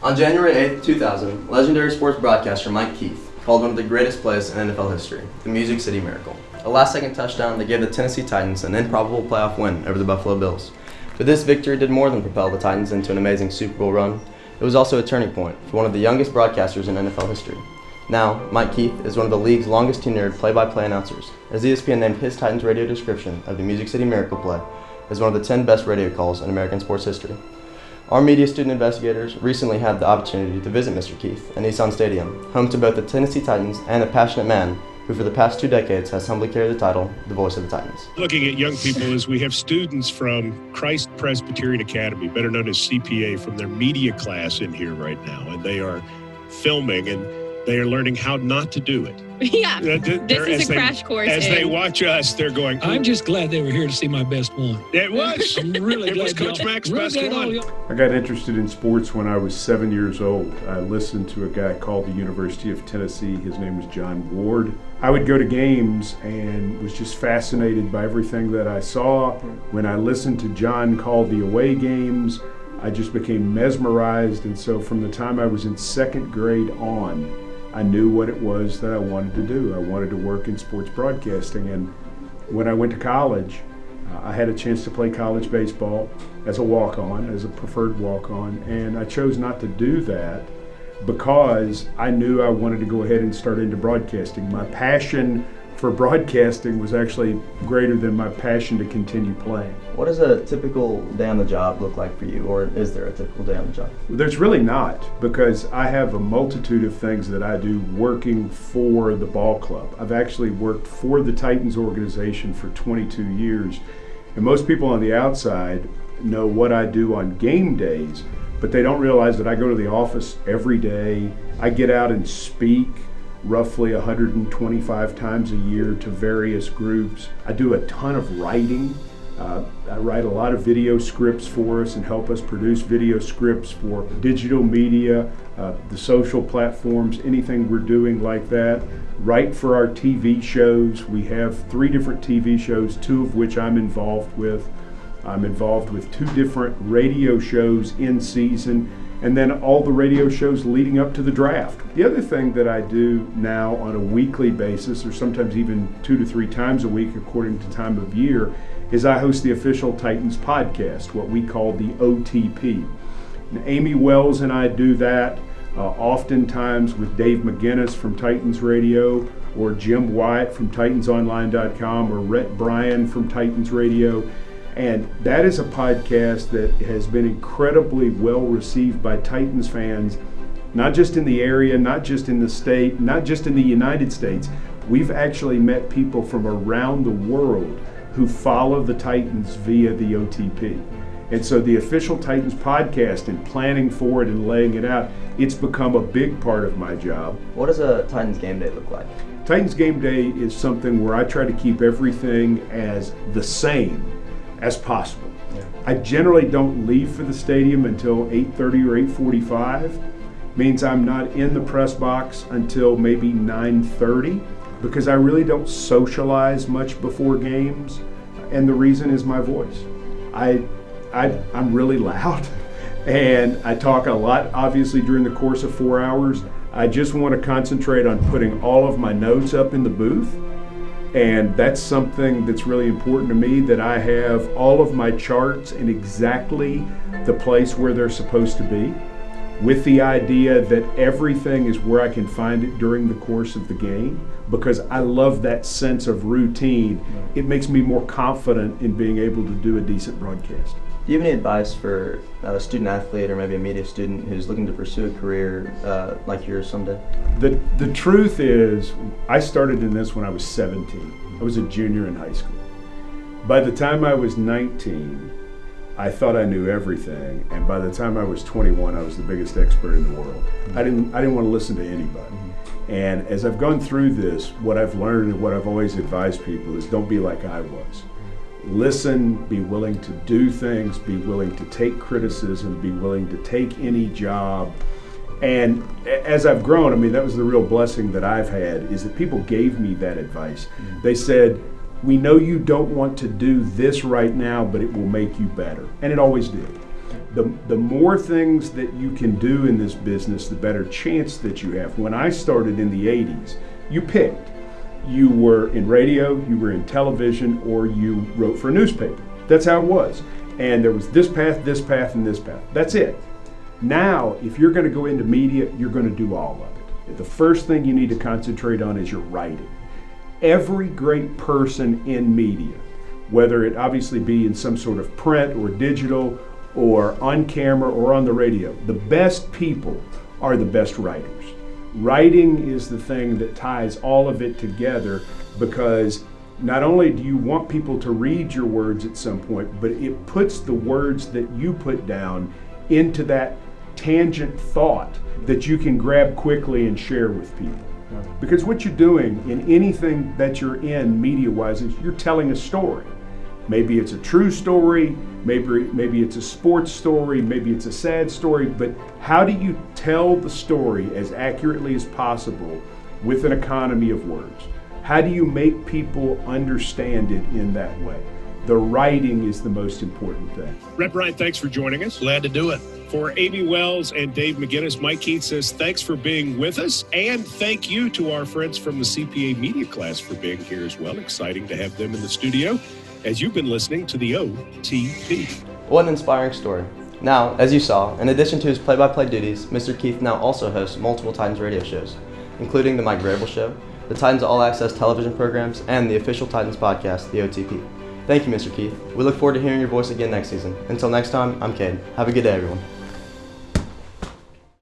On January 8, 2000, legendary sports broadcaster Mike Keith called one of the greatest plays in NFL history, the Music City Miracle, a last-second touchdown that gave the Tennessee Titans an improbable playoff win over the Buffalo Bills. But this victory did more than propel the Titans into an amazing Super Bowl run. It was also a turning point for one of the youngest broadcasters in NFL history. Now, Mike Keith is one of the league's longest tenured play-by-play announcers, as ESPN named his Titans radio description of the Music City Miracle play as one of the 10 best radio calls in American sports history. Our media student investigators recently had the opportunity to visit Mr. Keith in Nissan Stadium, home to both the Tennessee Titans and a passionate man who for the past 2 decades has humbly carried the title, the voice of the Titans. Looking at young people as we have students from Christ Presbyterian Academy, better known as CPA, from their media class in here right now, and they are filming and they are learning how not to do it. Yeah, this is a crash course. As they watch us, they're going, I'm just glad they were here to see my best one. It was. I'm really it glad was Coach Mack's best one. I got interested in sports when I was 7 years old. I listened to a guy called the University of Tennessee. His name was John Ward. I would go to games and was just fascinated by everything that I saw. When I listened to John call the away games, I just became mesmerized. And so from the time I was in 2nd grade on, I knew what it was that I wanted to do. I wanted to work in sports broadcasting. And when I went to college, I had a chance to play college baseball as a walk-on, as a preferred walk-on, and I chose not to do that because I knew I wanted to go ahead and start into broadcasting. My passion for broadcasting was actually greater than my passion to continue playing. What does a typical day on the job look like for you, or is there a typical day on the job? There's really not, because I have a multitude of things that I do working for the ball club. I've actually worked for the Titans organization for 22 years, and most people on the outside know what I do on game days, but they don't realize that I go to the office every day. I get out and speak roughly 125 times a year to various groups. I do a ton of writing. I write a lot of video scripts for us and help us produce video scripts for digital media, the social platforms, anything we're doing like that. Write for our TV shows. We have 3 different TV shows, 2 of which I'm involved with. I'm involved with 2 different radio shows in season, and then all the radio shows leading up to the draft. The other thing that I do now on a weekly basis, or sometimes even 2 to 3 times a week according to time of year, is I host the official Titans podcast, what we call the OTP. And Amy Wells and I do that oftentimes with Dave McGinnis from Titans Radio, or Jim Wyatt from TitansOnline.com, or Rhett Bryan from Titans Radio. And that is a podcast that has been incredibly well received by Titans fans, not just in the area, not just in the state, not just in the United States. We've actually met people from around the world who follow the Titans via the OTP. And so the official Titans podcast and planning for it and laying it out, it's become a big part of my job. What does a Titans game day look like? Titans game day is something where I try to keep everything as the same as possible. Yeah. I generally don't leave for the stadium until 8:30 or 8:45. Means I'm not in the press box until maybe 9:30, because I really don't socialize much before games, and the reason is my voice. I'm really loud, and I talk a lot, obviously, during the course of 4 hours. I just want to concentrate on putting all of my notes up in the booth. And that's something that's really important to me, that I have all of my charts in exactly the place where they're supposed to be, with the idea that everything is where I can find it during the course of the game, because I love that sense of routine. It makes me more confident in being able to do a decent broadcast. Do you have any advice for a student athlete or maybe a media student who's looking to pursue a career like yours someday? The truth is, I started in this when I was 17. I was a junior in high school. By the time I was 19, I thought I knew everything, and by the time I was 21, I was the biggest expert in the world. I didn't want to listen to anybody. And as I've gone through this, what I've learned and what I've always advised people is, don't be like I was. Listen, be willing to do things, be willing to take criticism, be willing to take any job. And as I've grown, I mean, that was the real blessing that I've had, is that people gave me that advice. They said, we know you don't want to do this right now, but it will make you better. And it always did. The more things that you can do in this business, the better chance that you have. When I started in the 80s, you picked. You were in radio, you were in television, or you wrote for a newspaper. That's how it was. And there was this path, and this path. That's it. Now, if you're going to go into media, you're going to do all of it. The first thing you need to concentrate on is your writing. Every great person in media, whether it obviously be in some sort of print or digital or on camera or on the radio, the best people are the best writers. Writing is the thing that ties all of it together, because not only do you want people to read your words at some point, but it puts the words that you put down into that tangent thought that you can grab quickly and share with people. Because what you're doing in anything that you're in media-wise is you're telling a story. Maybe it's a true story, maybe it's a sports story, maybe it's a sad story, but how do you tell the story as accurately as possible with an economy of words? How do you make people understand it in that way? The writing is the most important thing. Rep Bryant, thanks for joining us. Glad to do it. For Amy Wells and Dave McGinnis, Mike Keith says thanks for being with us, and thank you to our friends from the CPA media class for being here as well. Exciting to have them in the studio as you've been listening to the OTP. What an inspiring story. Now, as you saw, in addition to his play-by-play duties, Mr. Keith now also hosts multiple Titans radio shows, including The Mike Grable Show, the Titans All Access television programs, and the official Titans podcast, the OTP. Thank you, Mr. Keith. We look forward to hearing your voice again next season. Until next time, I'm Cade. Have a good day, everyone.